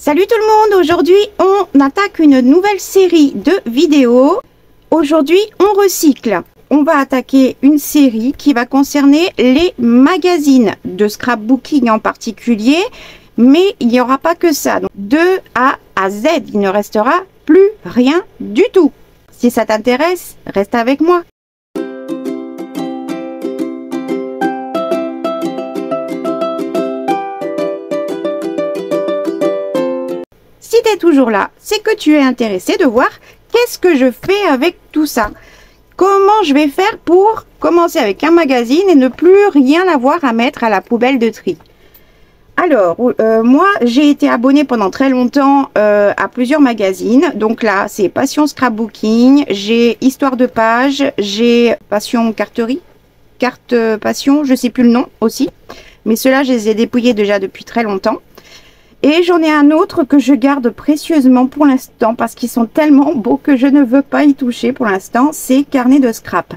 Salut tout le monde, aujourd'hui on attaque une nouvelle série de vidéos. Aujourd'hui on recycle. On va attaquer une série qui va concerner les magazines de scrapbooking en particulier. Mais il n'y aura pas que ça. Donc, de A à Z, il ne restera plus rien du tout. Si ça t'intéresse, reste avec moi. Si tu es toujours là, c'est que tu es intéressé de voir qu'est-ce que je fais avec tout ça. Comment je vais faire pour commencer avec un magazine et ne plus rien avoir à mettre à la poubelle de tri. Alors, moi, j'ai été abonnée pendant très longtemps à plusieurs magazines. Donc là, c'est Passion Scrapbooking, j'ai Histoire de Page, j'ai Passion Carterie, Carte Passion, je sais plus le nom aussi. Mais ceux-là, je les ai dépouillés déjà depuis très longtemps. Et j'en ai un autre que je garde précieusement pour l'instant parce qu'ils sont tellement beaux que je ne veux pas y toucher pour l'instant. C'est Carnet de Scrap.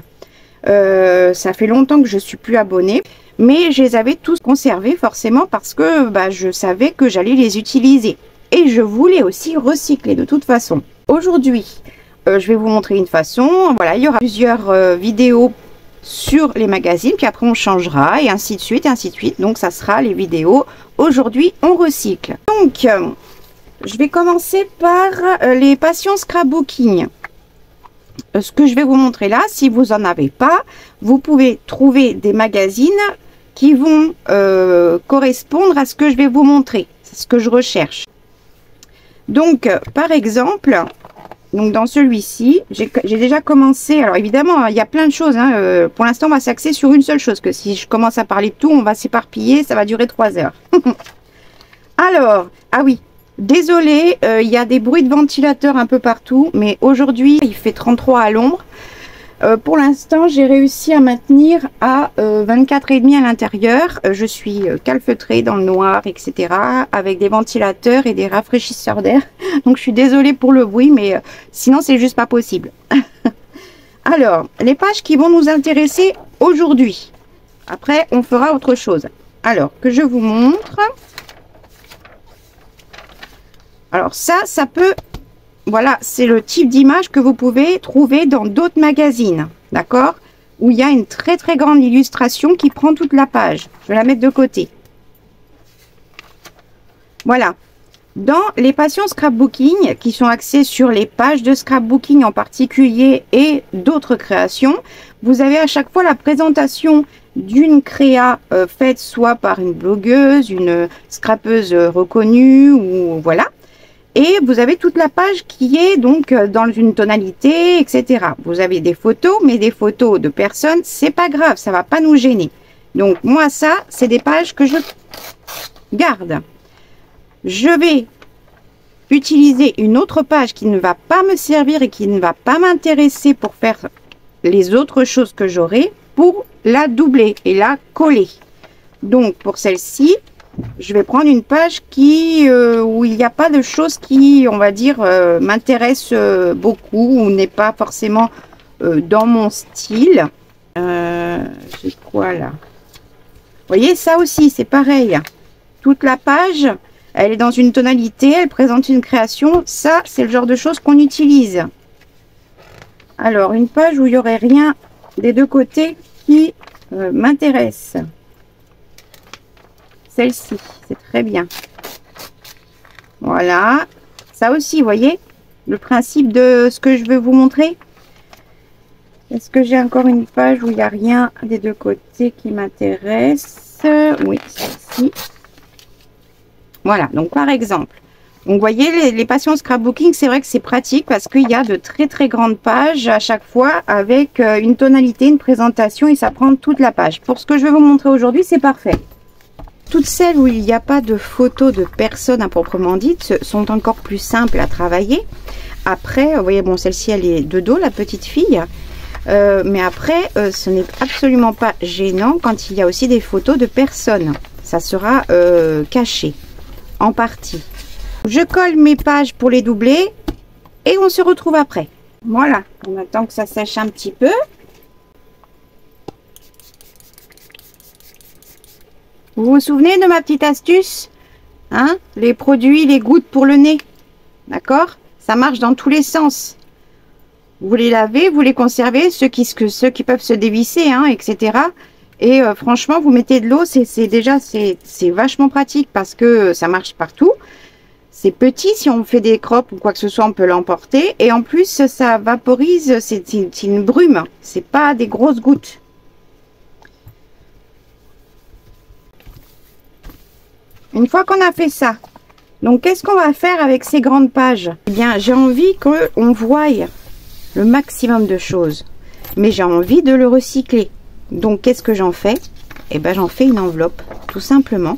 Ça fait longtemps que je suis plus abonnée. Mais je les avais tous conservés forcément parce que je savais que j'allais les utiliser. Et je voulais aussi recycler de toute façon. Aujourd'hui, je vais vous montrer une façon. Voilà, il y aura plusieurs vidéos sur les magazines. Puis après, on changera et ainsi de suite et ainsi de suite. Donc, ça sera les vidéos. Aujourd'hui, on recycle. Donc, je vais commencer par les passions scrapbooking. Ce que je vais vous montrer là, si vous n'en avez pas, vous pouvez trouver des magazines qui vont correspondre à ce que je vais vous montrer. C'est ce que je recherche. Donc, par exemple, dans celui-ci, j'ai déjà commencé. Alors, évidemment, il y a plein de choses. Pour l'instant, on va s'axer sur une seule chose. Que si je commence à parler de tout, on va s'éparpiller. Ça va durer 3 heures. Alors, ah oui. Désolée, il y a des bruits de ventilateur un peu partout, mais aujourd'hui il fait 33 à l'ombre. Pour l'instant, j'ai réussi à maintenir à 24,5 à l'intérieur. Je suis calfeutrée dans le noir, etc. avec des ventilateurs et des rafraîchisseurs d'air. Donc je suis désolée pour le bruit, mais sinon c'est juste pas possible. Alors, les pages qui vont nous intéresser aujourd'hui. Après, on fera autre chose. Alors, que je vous montre. Alors ça peut, voilà, c'est le type d'image que vous pouvez trouver dans d'autres magazines, d'accord? Où il y a une très très grande illustration qui prend toute la page. Je vais la mettre de côté. Voilà. Dans les passions scrapbooking, qui sont axées sur les pages de scrapbooking en particulier et d'autres créations, vous avez à chaque fois la présentation d'une créa faite soit par une blogueuse, une scrapeuse reconnue, ou voilà. Et vous avez toute la page qui est donc dans une tonalité, etc. Vous avez des photos, mais des photos de personnes, c'est pas grave, ça va pas nous gêner. Donc moi ça, c'est des pages que je garde. Je vais utiliser une autre page qui ne va pas me servir et qui ne va pas m'intéresser pour faire les autres choses que j'aurai, pour la doubler et la coller. Donc pour celle-ci, je vais prendre une page qui où il n'y a pas de choses qui, on va dire, m'intéressent beaucoup ou n'est pas forcément dans mon style. J'ai quoi là? Vous voyez, ça aussi, c'est pareil. Toute la page, elle est dans une tonalité, elle présente une création. Ça, c'est le genre de choses qu'on utilise. Alors, une page où il n'y aurait rien des deux côtés qui m'intéresse. Celle-ci, c'est très bien. Voilà. Ça aussi, vous voyez, le principe de ce que je veux vous montrer. Est-ce que j'ai encore une page où il n'y a rien des deux côtés qui m'intéresse? Oui, celle-ci. Voilà, donc par exemple. Donc, vous voyez, les passions scrapbooking, c'est vrai que c'est pratique parce qu'il y a de très très grandes pages à chaque fois avec une tonalité, une présentation et ça prend toute la page. Pour ce que je vais vous montrer aujourd'hui, c'est parfait. Toutes celles où il n'y a pas de photos de personnes à proprement dites sont encore plus simples à travailler. Après, vous voyez, bon, celle-ci, elle est de dos, la petite fille. Mais après, ce n'est absolument pas gênant quand il y a aussi des photos de personnes. Ça sera caché, en partie. Je colle mes pages pour les doubler et on se retrouve après. Voilà, on attend que ça sèche un petit peu. Vous vous souvenez de ma petite astuce? hein, les produits, les gouttes pour le nez. D'accord? Ça marche dans tous les sens. Vous les lavez, vous les conservez, ceux qui peuvent se dévisser, hein, etc. Et franchement, vous mettez de l'eau, c'est vachement pratique parce que ça marche partout. C'est petit, si on fait des crêpes ou quoi que ce soit, on peut l'emporter. Et en plus, ça vaporise, c'est une brume, c'est pas des grosses gouttes. Une fois qu'on a fait ça, donc qu'est-ce qu'on va faire avec ces grandes pages? Eh bien, j'ai envie qu'on voie le maximum de choses, mais j'ai envie de le recycler. Donc, qu'est-ce que j'en fais? Eh bien, j'en fais une enveloppe, tout simplement.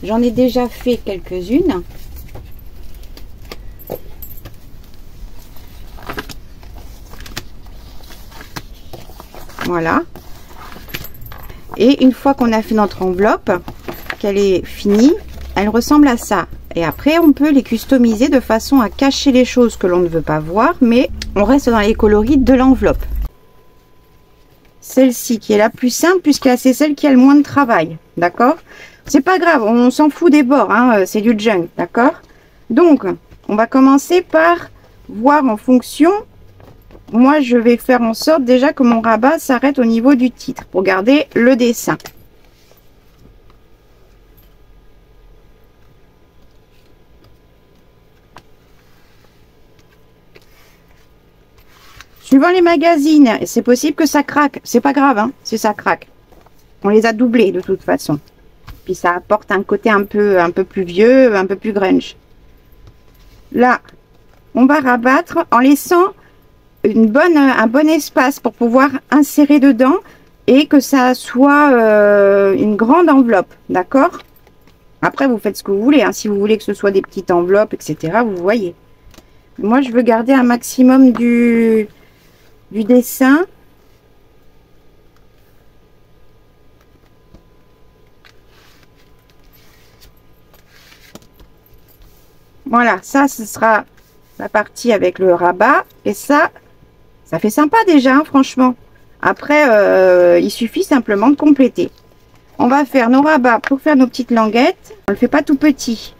J'en ai déjà fait quelques-unes. Voilà. Et une fois qu'on a fait notre enveloppe, qu'elle est finie, elle ressemble à ça. Et après, on peut les customiser de façon à cacher les choses que l'on ne veut pas voir, mais on reste dans les coloris de l'enveloppe. Celle-ci qui est la plus simple, puisque c'est celle qui a le moins de travail. D'accord? C'est pas grave, on s'en fout des bords, hein, c'est du junk. D'accord? Donc, on va commencer par voir en fonction. Moi, je vais faire en sorte déjà que mon rabat s'arrête au niveau du titre pour garder le dessin. Suivant les magazines, c'est possible que ça craque. C'est pas grave, hein, si ça craque. On les a doublés de toute façon. Puis ça apporte un côté un peu plus vieux, un peu plus grunge. Là, on va rabattre en laissant un bon espace pour pouvoir insérer dedans et que ça soit une grande enveloppe. D'accord? Après, vous faites ce que vous voulez. Hein. Si vous voulez que ce soit des petites enveloppes, etc., vous voyez. Moi, je veux garder un maximum du dessin. Voilà, ça, ce sera la partie avec le rabat. Et ça fait sympa déjà, hein, franchement. Après, il suffit simplement de compléter. On va faire nos rabats pour faire nos petites languettes. On ne le fait pas tout petit.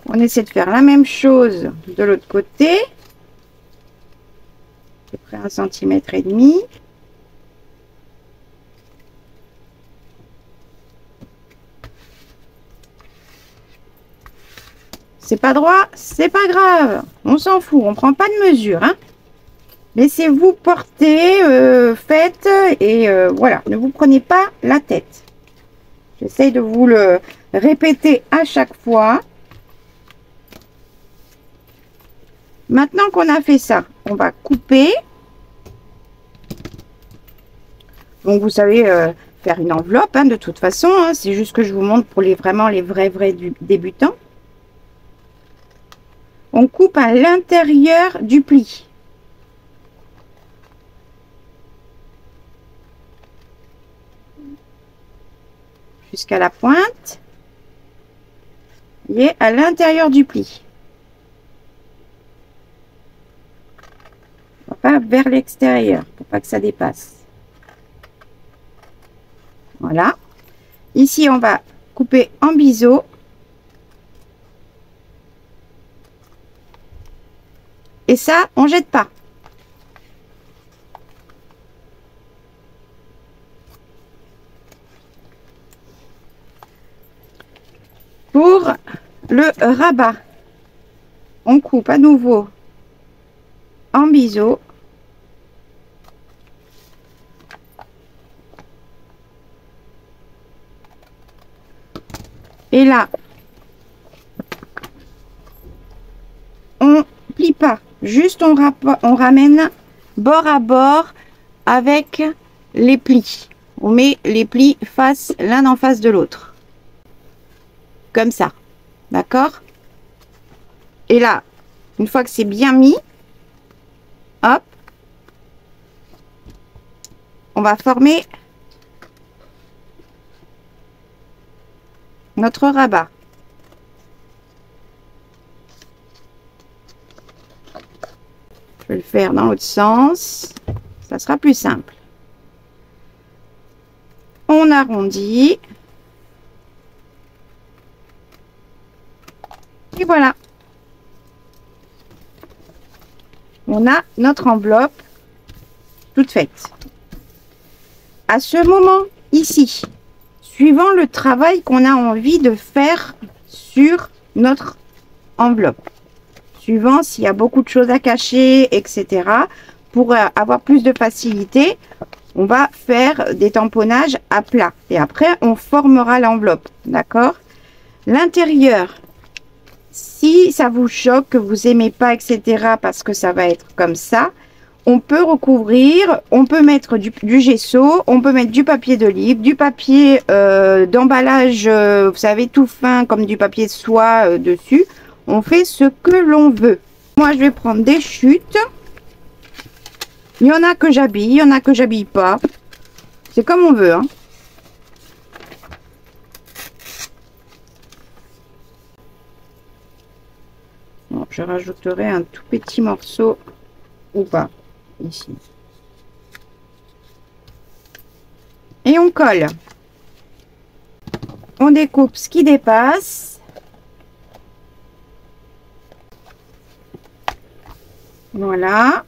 On essaie de faire la même chose de l'autre côté. À peu près 1,5 cm. C'est pas droit, c'est pas grave. On s'en fout, on prend pas de mesure. Hein. Laissez-vous porter, faites et voilà. Ne vous prenez pas la tête. J'essaye de vous le répéter à chaque fois. Maintenant qu'on a fait ça, on va couper. Donc vous savez faire une enveloppe hein, de toute façon. Hein, c'est juste que je vous montre pour vraiment les vrais débutants. On coupe à l'intérieur du pli. Jusqu'à la pointe. Et à l'intérieur du pli. Pas vers l'extérieur pour pas que ça dépasse. Voilà. Ici, on va couper en biseau. Et ça, on jette pas. Pour le rabat, on coupe à nouveau en biseau. Et là, on plie pas, juste on ramène bord à bord avec les plis. On met les plis l'un en face de l'autre. Comme ça. D'accord? Et là, une fois que c'est bien mis, hop, on va former notre rabat. Je vais le faire dans l'autre sens. Ça sera plus simple. On arrondit. Et voilà. On a notre enveloppe toute faite. À ce moment ici, suivant le travail qu'on a envie de faire sur notre enveloppe, suivant s'il y a beaucoup de choses à cacher, etc., pour avoir plus de facilité, on va faire des tamponnages à plat et après on formera l'enveloppe, d'accord? L'intérieur, si ça vous choque, que vous aimez pas, etc., parce que ça va être comme ça, on peut recouvrir, on peut mettre du gesso, on peut mettre du papier de livre, du papier d'emballage, vous savez, tout fin, comme du papier de soie dessus. On fait ce que l'on veut. Moi, je vais prendre des chutes. Il y en a que j'habille, il y en a que j'habille pas. C'est comme on veut, hein. Bon, je rajouterai un tout petit morceau ou pas ici. Et on colle. On découpe ce qui dépasse. Voilà.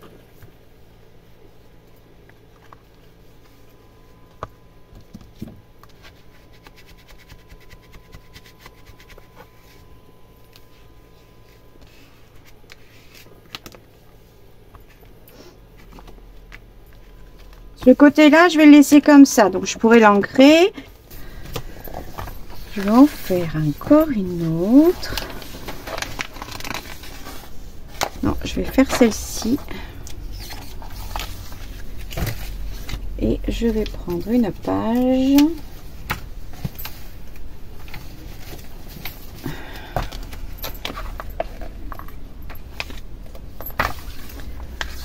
Ce côté-là, je vais le laisser comme ça. Donc, je pourrais l'ancrer. Je vais en faire encore une autre. Non, je vais faire celle-ci. Et je vais prendre une page.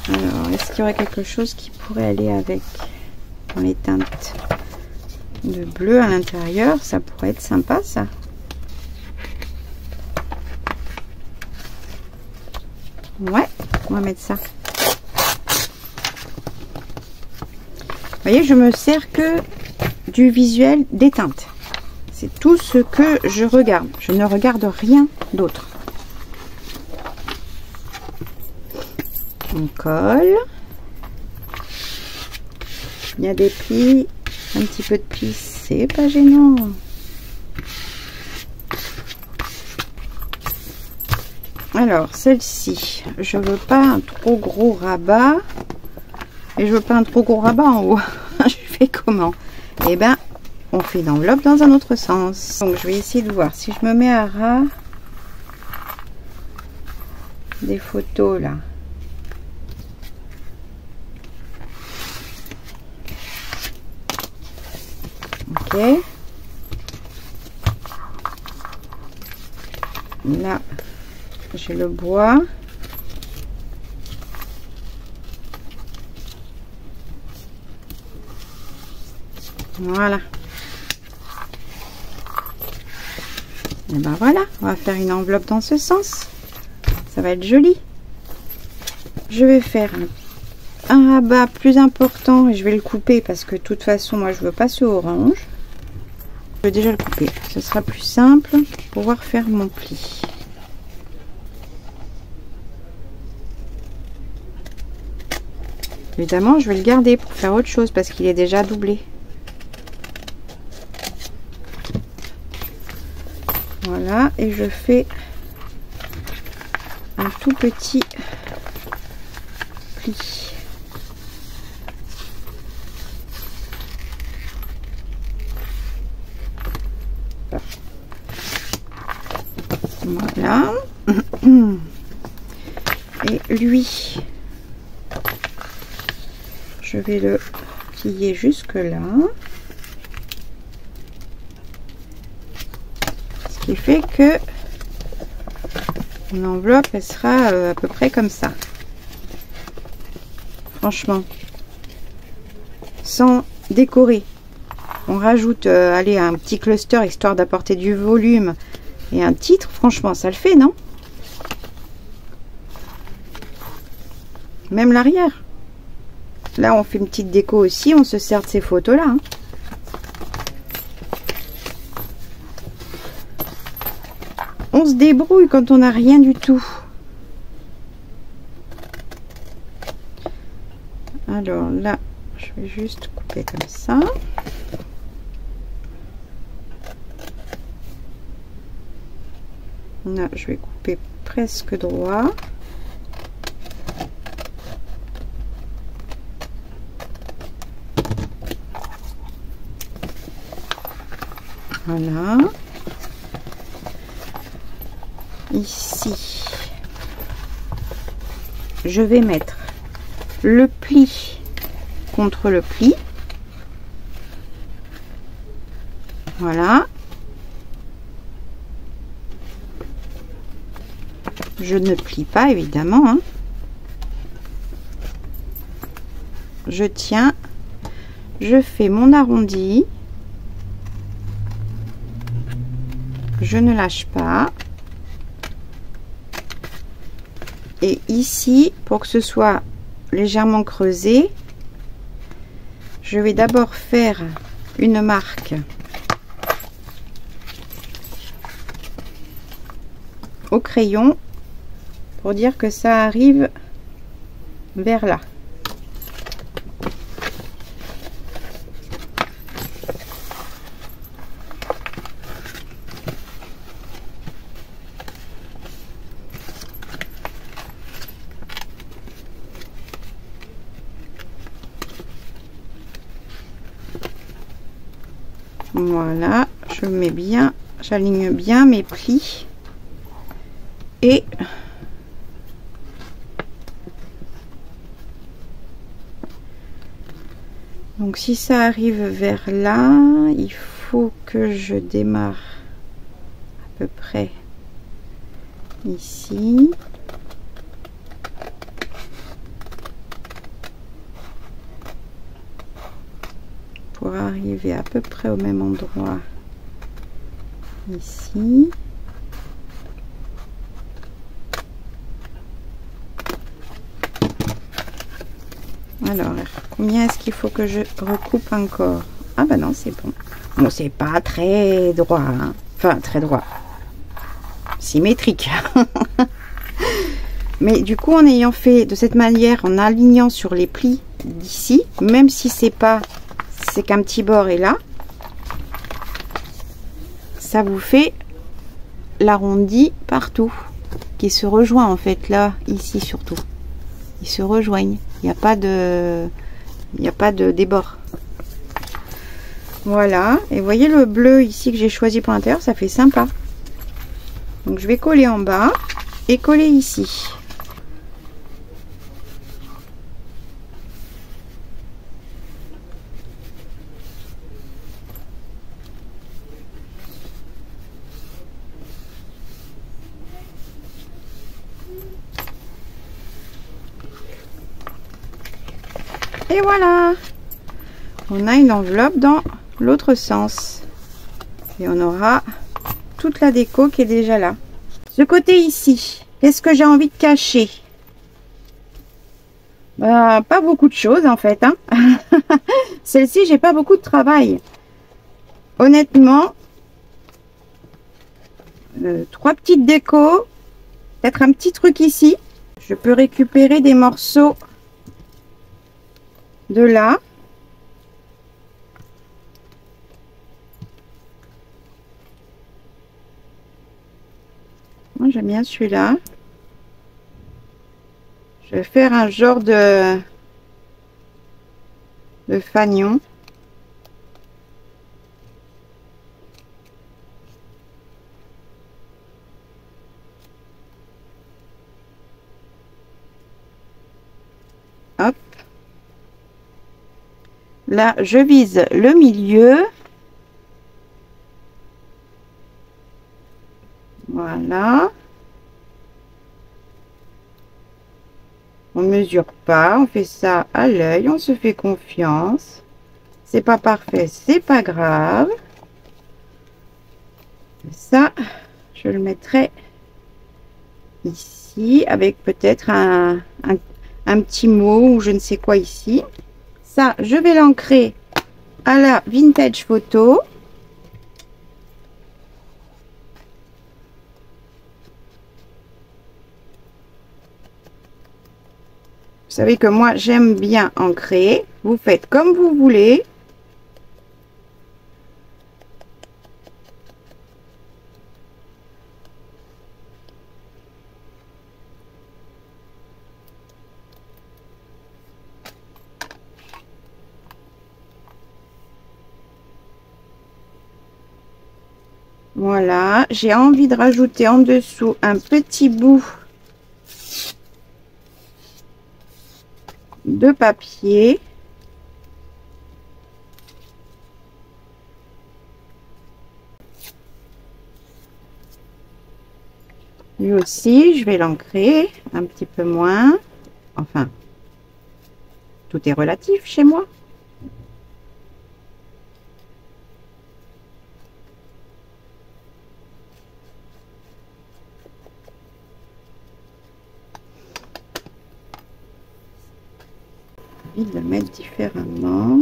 Alors, est-ce qu'il y aurait quelque chose qui pourrait aller avec dans les teintes de bleu à l'intérieur? Ça pourrait être sympa, ça. Ouais, on va mettre ça. Vous voyez, je me sers que du visuel des teintes. C'est tout ce que je regarde. Je ne regarde rien d'autre. On colle. Il y a des plis, un petit peu de plis, c'est pas gênant. Alors, celle-ci, je veux pas un trop gros rabat. Et je veux pas un trop gros rabat en haut. Je fais comment? Eh ben, on fait l'enveloppe dans un autre sens. Donc, je vais essayer de voir si je me mets à ras des photos là. Ok. Là, j'ai le bois. Voilà. Et ben voilà, on va faire une enveloppe dans ce sens. Ça va être joli. Je vais faire un rabat plus important et je vais le couper parce que de toute façon, moi, je veux pas ce orange. Je vais déjà le couper. Ce sera plus simple pour pouvoir faire mon pli. Évidemment, je vais le garder pour faire autre chose parce qu'il est déjà doublé. Voilà, et je fais un tout petit pli. Voilà. Et lui, je vais le plier jusque là. Ce qui fait que mon enveloppe, elle sera à peu près comme ça. Franchement, sans décorer. On rajoute allez, un petit cluster histoire d'apporter du volume et un titre. Franchement, ça le fait, non? Même l'arrière. Là, on fait une petite déco aussi. On se sert de ces photos-là. Hein. On se débrouille quand on n'a rien du tout. Alors là, je vais juste couper comme ça. Là, je vais couper presque droit. Voilà. Ici, je vais mettre le pli contre le pli. Voilà. Je ne plie pas évidemment. Hein. Je tiens, je fais mon arrondi. Je ne lâche pas. Et ici, pour que ce soit légèrement creusé, je vais d'abord faire une marque au crayon pour dire que ça arrive vers là. Voilà, je mets bien, j'aligne bien mes plis et donc si ça arrive vers là, il faut que je démarre à peu près ici. Pour arriver à peu près au même endroit ici. Alors, combien est-ce qu'il faut que je recoupe encore? Ah bah non, c'est bon. Bon, c'est pas très droit, hein. Enfin, très droit. Symétrique. Mais du coup, en ayant fait de cette manière, en alignant sur les plis d'ici, même si c'est qu'un petit bord est là, ça vous fait l'arrondi partout, qui se rejoint en fait là, ici surtout. Ils se rejoignent. Il n'y a pas de débord. Voilà. Et vous voyez le bleu ici que j'ai choisi pour l'intérieur, ça fait sympa. Donc je vais coller en bas et coller ici. Et voilà, on a une enveloppe dans l'autre sens et on aura toute la déco qui est déjà là. Ce côté ici, qu'est-ce que j'ai envie de cacher? Pas beaucoup de choses en fait, hein. Celle-ci, j'ai pas beaucoup de travail, honnêtement. 3 petites décos, peut-être un petit truc ici. Je peux récupérer des morceaux de là. Moi j'aime bien celui-là. Je vais faire un genre de fanion. Hop. Là, je vise le milieu. Voilà. On mesure pas, on fait ça à l'œil, on se fait confiance. C'est pas parfait, c'est pas grave. Ça, je le mettrai ici avec peut-être un petit mot ou je ne sais quoi ici. Ça, je vais l'ancrer à la Vintage Photo. Vous savez que moi, j'aime bien ancrer. Vous faites comme vous voulez. Voilà, j'ai envie de rajouter en dessous un petit bout de papier. Lui aussi, je vais l'ancrer un petit peu moins. Enfin, tout est relatif chez moi. J'ai envie de le mettre différemment.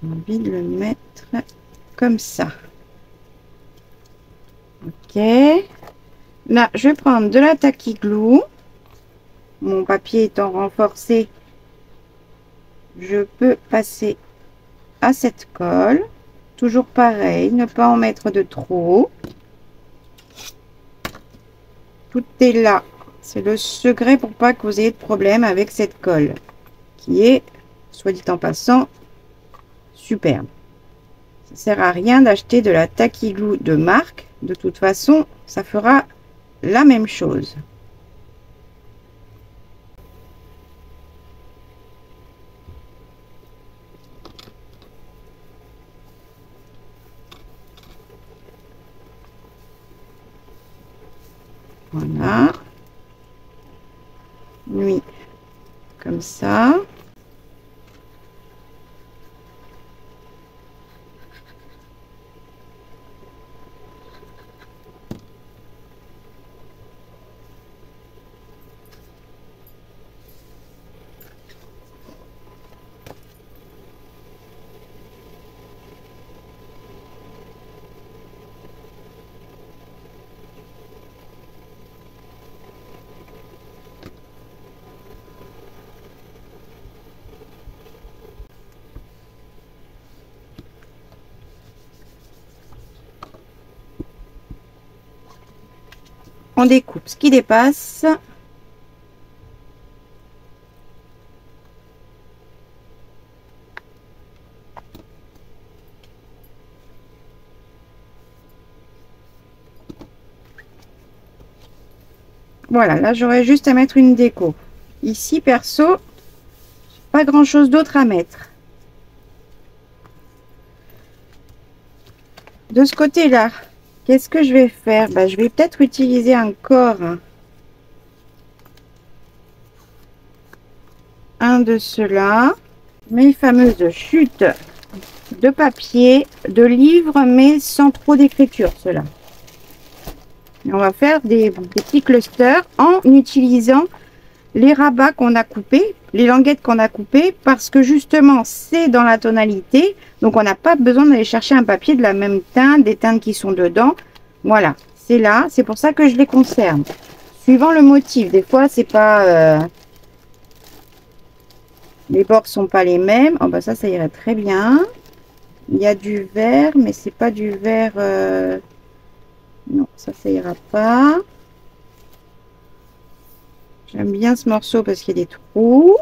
J'ai envie de le mettre comme ça. Ok. Là, je vais prendre de la Tacky Glue. Mon papier étant renforcé, je peux passer à cette colle. Toujours pareil, ne pas en mettre de trop. Tout est là. C'est le secret pour pas que vous ayez de problème avec cette colle, qui est, soit dit en passant, superbe. Ça sert à rien d'acheter de la Tacky Glue de marque. De toute façon, ça fera la même chose. Voilà. Lui, comme ça. On découpe ce qui dépasse. Voilà, là j'aurais juste à mettre une déco. Ici, perso, pas grand chose d'autre à mettre. De ce côté-là, qu'est-ce que je vais faire? Bah, je vais peut-être utiliser encore un de ceux-là. Mes fameuses chutes de papier, de livres, mais sans trop d'écriture, ceux-là. On va faire des petits clusters en utilisant les rabats qu'on a coupés, les languettes qu'on a coupées, parce que justement c'est dans la tonalité, donc on n'a pas besoin d'aller chercher un papier de la même teinte, des teintes qui sont dedans. Voilà, c'est là, c'est pour ça que je les conserve. Suivant le motif, des fois c'est pas les bords sont pas les mêmes. Oh bah ça irait très bien. Il y a du vert, mais c'est pas du vert non, ça ira pas. J'aime bien ce morceau parce qu'il y a des trous.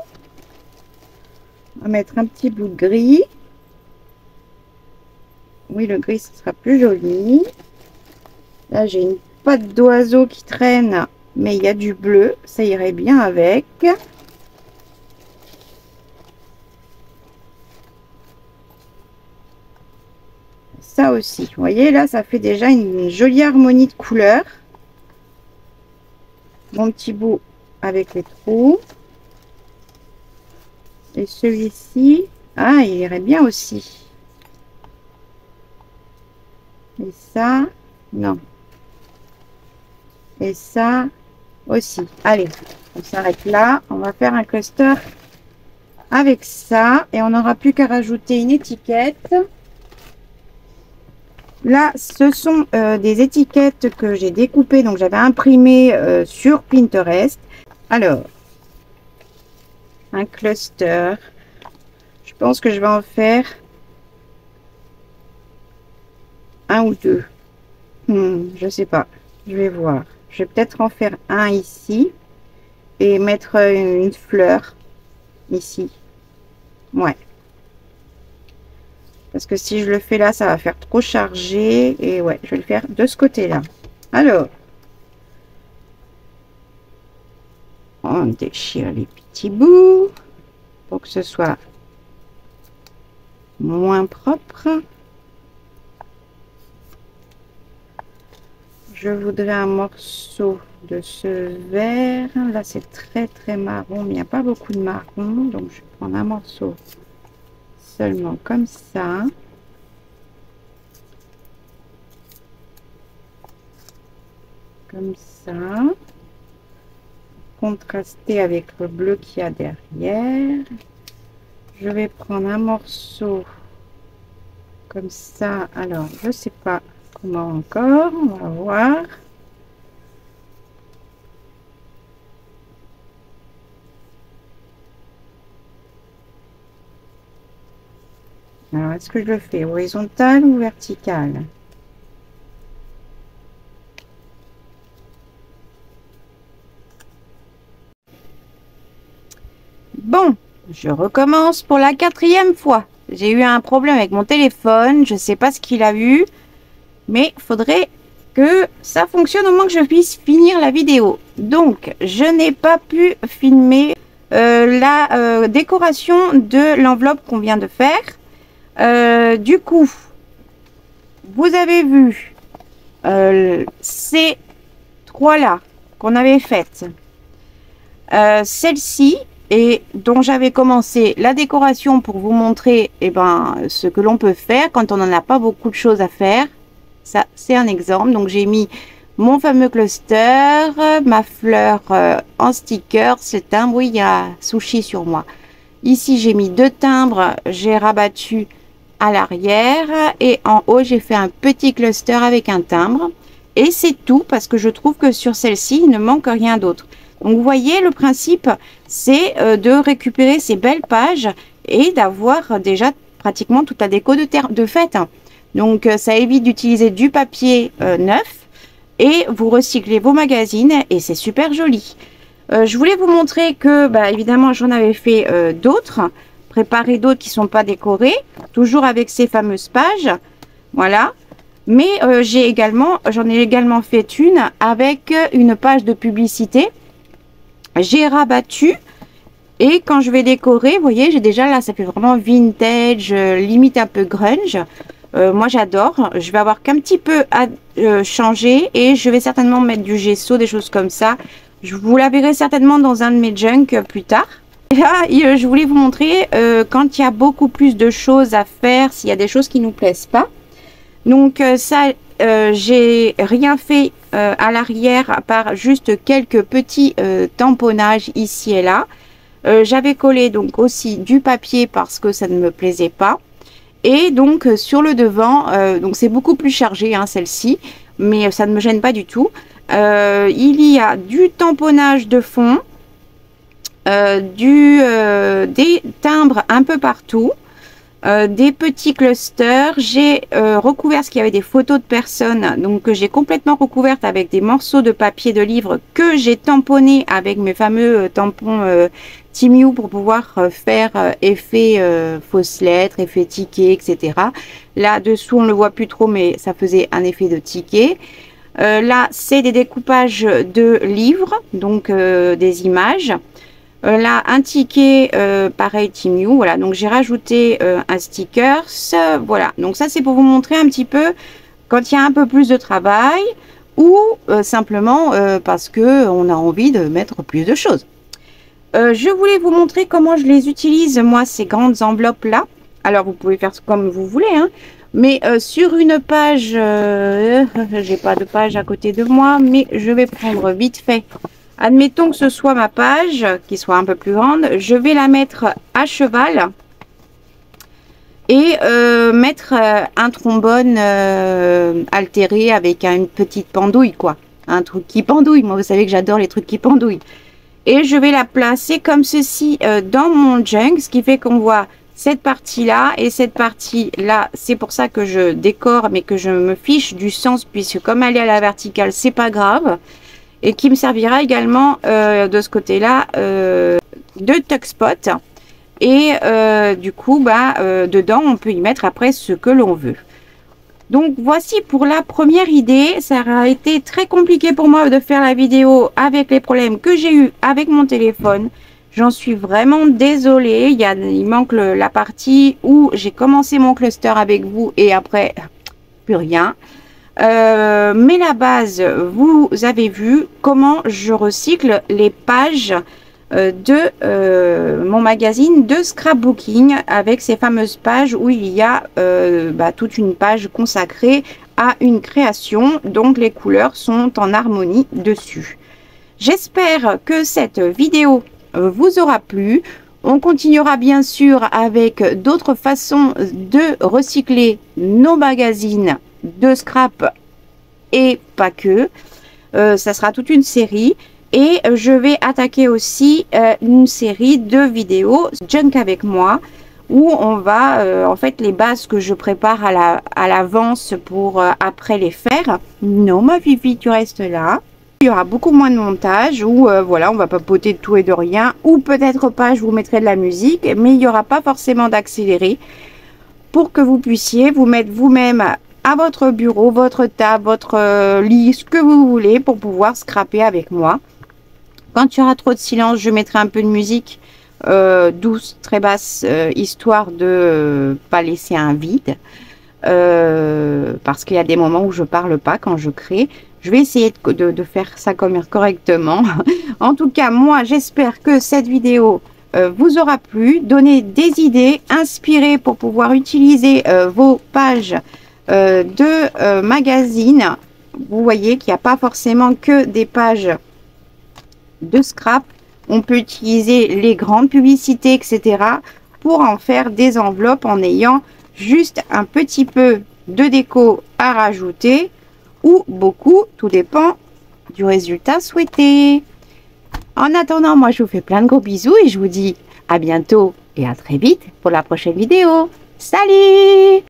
On va mettre un petit bout de gris. Oui, le gris, ce sera plus joli. Là, j'ai une patte d'oiseau qui traîne, mais il y a du bleu. Ça irait bien avec. Ça aussi. Vous voyez, là, ça fait déjà une jolie harmonie de couleurs. Mon petit bout avec les trous. Et celui-ci, ah, il irait bien aussi. Et ça, non. Et ça, aussi. Allez, on s'arrête là. On va faire un cluster avec ça. Et on n'aura plus qu'à rajouter une étiquette. Là, ce sont des étiquettes que j'ai découpées. Donc, j'avais imprimé sur Pinterest. Alors, un cluster. Je pense que je vais en faire un ou deux. Je sais pas. Je vais voir. Je vais peut-être en faire un ici. Et mettre une fleur ici. Ouais. Parce que si je le fais là, ça va faire trop chargé. Et ouais, je vais le faire de ce côté-là. Alors, on déchire les petits bouts pour que ce soit moins propre. Je voudrais un morceau de ce vert. Là, c'est très marron, mais il n'y a pas beaucoup de marron. Donc, je vais prendre un morceau seulement comme ça. Comme ça. Contraster avec le bleu qu'il y a derrière. Je vais prendre un morceau comme ça. Alors, je sais pas comment encore. On va voir. Alors, est-ce que je le fais horizontal ou vertical? Bon, je recommence pour la 4e fois. J'ai eu un problème avec mon téléphone. Je ne sais pas ce qu'il a eu. Mais il faudrait que ça fonctionne au moins que je puisse finir la vidéo. Donc, je n'ai pas pu filmer la décoration de l'enveloppe qu'on vient de faire. Du coup, vous avez vu ces trois-là qu'on avait faites. Celle-ci, et dont j'avais commencé la décoration pour vous montrer ce que l'on peut faire quand on n'en a pas beaucoup de choses à faire. Ça, c'est un exemple. Donc, j'ai mis mon fameux cluster, ma fleur en sticker, ce timbre. Oui, il y a sushi sur moi. Ici, j'ai mis 2 timbres. J'ai rabattu à l'arrière. Et en haut, j'ai fait un petit cluster avec un timbre. Et c'est tout parce que je trouve que sur celle-ci, il ne manque rien d'autre. Donc, vous voyez, le principe, c'est de récupérer ces belles pages et d'avoir déjà pratiquement toute la déco de fête. Donc, ça évite d'utiliser du papier neuf et vous recyclez vos magazines et c'est super joli. Je voulais vous montrer que, évidemment, j'en avais fait d'autres, préparé d'autres qui ne sont pas décorés, toujours avec ces fameuses pages. Voilà. Mais j'en ai également fait une avec une page de publicité. J'ai rabattu et quand je vais décorer, vous voyez, j'ai déjà là, ça fait vraiment vintage, limite un peu grunge. Moi j'adore. Je vais avoir qu'un petit peu à changer et je vais certainement mettre du gesso, des choses comme ça. Je vous la verrai certainement dans un de mes junk plus tard. Et là, je voulais vous montrer quand il y a beaucoup plus de choses à faire, s'il y a des choses qui nous plaisent pas. Donc ça, j'ai rien fait à l'arrière à part juste quelques petits tamponnages ici et là. J'avais collé donc aussi du papier parce que ça ne me plaisait pas. Et donc sur le devant, donc c'est beaucoup plus chargé celle-ci, mais ça ne me gêne pas du tout. Il y a du tamponnage de fond, des timbres un peu partout. Des petits clusters, j'ai recouvert ce qu'il y avait des photos de personnes, donc j'ai complètement recouverte avec des morceaux de papier de livre que j'ai tamponné avec mes fameux tampons Timiu pour pouvoir faire effet fausses lettres, effet ticket, etc. Là dessous on ne le voit plus trop, mais ça faisait un effet de ticket. Là c'est des découpages de livres, donc des images. Là, un ticket, pareil, Timiu. Voilà, donc j'ai rajouté un sticker. Voilà, donc ça, c'est pour vous montrer un petit peu quand il y a un peu plus de travail ou simplement parce que on a envie de mettre plus de choses. Je voulais vous montrer comment je les utilise, moi, ces grandes enveloppes-là. Alors, vous pouvez faire comme vous voulez, hein. Mais sur une page, j'ai pas de page à côté de moi, mais je vais prendre vite fait Admettons que ce soit ma page, qui soit un peu plus grande. Je vais la mettre à cheval et mettre un trombone altéré avec une petite pendouille, quoi. Un truc qui pendouille. Moi, vous savez que j'adore les trucs qui pendouillent. Et je vais la placer comme ceci dans mon junk, ce qui fait qu'on voit cette partie-là et cette partie-là. C'est pour ça que je décore, mais que je me fiche du sens, puisque comme elle est à la verticale, c'est pas grave. Et qui me servira également de ce côté-là de tuck spot. Et du coup, dedans, on peut y mettre après ce que l'on veut. Donc voici pour la première idée. Ça a été très compliqué pour moi de faire la vidéo avec les problèmes que j'ai eu avec mon téléphone. J'en suis vraiment désolée. Il manque la partie où j'ai commencé mon cluster avec vous et après plus rien. Mais la base, vous avez vu comment je recycle les pages de mon magazine de scrapbooking, avec ces fameuses pages où il y a toute une page consacrée à une création, donc les couleurs sont en harmonie dessus. J'espère que cette vidéo vous aura plu. On continuera bien sûr avec d'autres façons de recycler nos magazines de scrap et pas que. Ça sera toute une série. Et je vais attaquer aussi une série de vidéos junk avec moi, où on va en fait les bases que je prépare à l'avance pour après les faire. Non, ma Fifi, tu restes là. Il y aura beaucoup moins de montage, où voilà, on va papoter de tout et de rien, ou peut-être pas, je vous mettrai de la musique, mais il n'y aura pas forcément d'accéléré, pour que vous puissiez vous mettre vous-même à votre bureau, votre table, votre lit, ce que vous voulez, pour pouvoir scraper avec moi. Quand il y aura trop de silence, je mettrai un peu de musique douce, très basse, histoire de pas laisser un vide. Parce qu'il y a des moments où je parle pas quand je crée. Je vais essayer de faire ça correctement. En tout cas, moi, j'espère que cette vidéo vous aura plu. Donnez des idées, inspirées pour pouvoir utiliser vos pages de magazines. Vous voyez qu'il n'y a pas forcément que des pages de scrap. On peut utiliser les grandes publicités, etc. pour en faire des enveloppes en ayant juste un petit peu de déco à rajouter ou beaucoup, tout dépend du résultat souhaité. En attendant, moi je vous fais plein de gros bisous et je vous dis à bientôt et à très vite pour la prochaine vidéo. Salut!